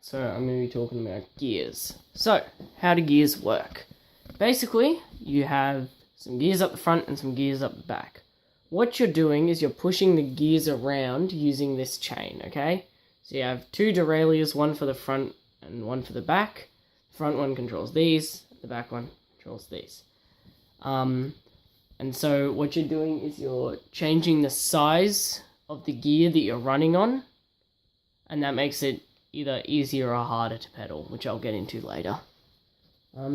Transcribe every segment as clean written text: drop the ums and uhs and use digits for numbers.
So I'm going to be talking about gears. So, how do gears work? Basically, you have some gears up the front and some gears up the back. What you're doing is you're pushing the gears around using this chain, okay? So you have two derailleurs, one for the front and one for the back. The front one controls these, the back one controls these. And so what you're doing is you're changing the size of the gear that you're running on, and that makes it either easier or harder to pedal, which I'll get into later.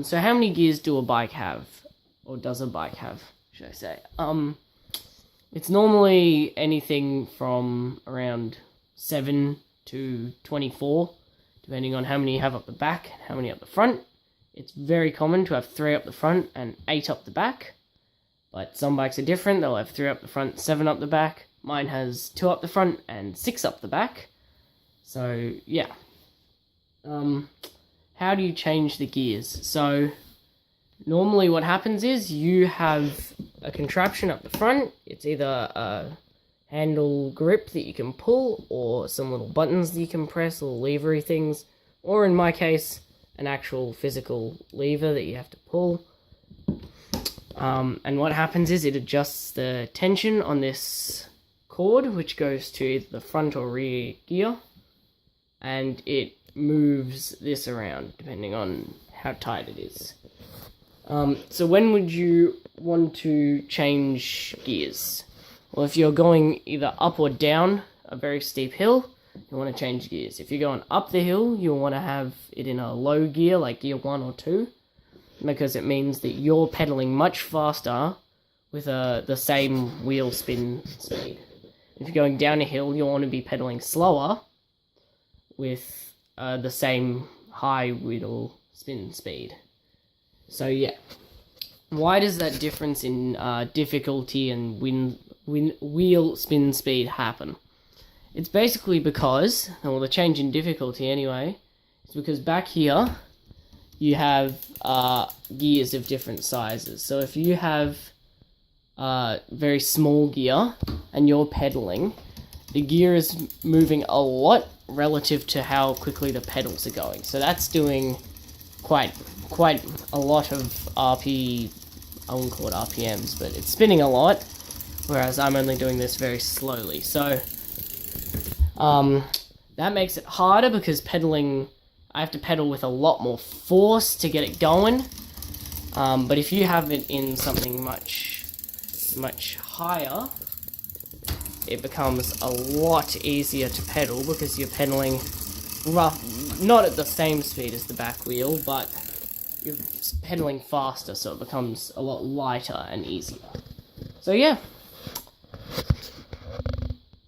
So how many gears do a bike have? Or does a bike have, should I say? It's normally anything from around 7 to 24, depending on how many you have up the back and how many up the front. It's very common to have 3 up the front and 8 up the back. But some bikes are different. They'll have 3 up the front, 7 up the back. Mine has 2 up the front and 6 up the back. So, yeah. How do you change the gears? So, normally what happens is you have a contraption up the front. It's either a handle grip that you can pull, or some little buttons that you can press, or levery things, or in my case, an actual physical lever that you have to pull. And what happens is it adjusts the tension on this cord, which goes to either the front or rear gear, and it moves this around depending on how tight it is. So when would you want to change gears? Well, if you're going either up or down a very steep hill, you want to change gears. If you're going up the hill, you'll want to have it in a low gear, like gear 1 or 2, because it means that you're pedaling much faster with the same wheel spin speed. If you're going down a hill, you'll want to be pedaling slower with the same high wheel spin speed. So yeah, why does that difference in difficulty and wheel spin speed happen? It's basically because, well, the change in difficulty anyway, is because back here you have gears of different sizes. So if you have very small gear and you're pedaling, the gear is moving a lot relative to how quickly the pedals are going. So that's doing quite a lot of RP, I wouldn't call it RPMs, but it's spinning a lot, whereas I'm only doing this very slowly. So that makes it harder because I have to pedal with a lot more force to get it going. But if you have it in something much higher, it becomes a lot easier to pedal because you're pedaling not at the same speed as the back wheel, but you're pedaling faster, so it becomes a lot lighter and easier. So yeah,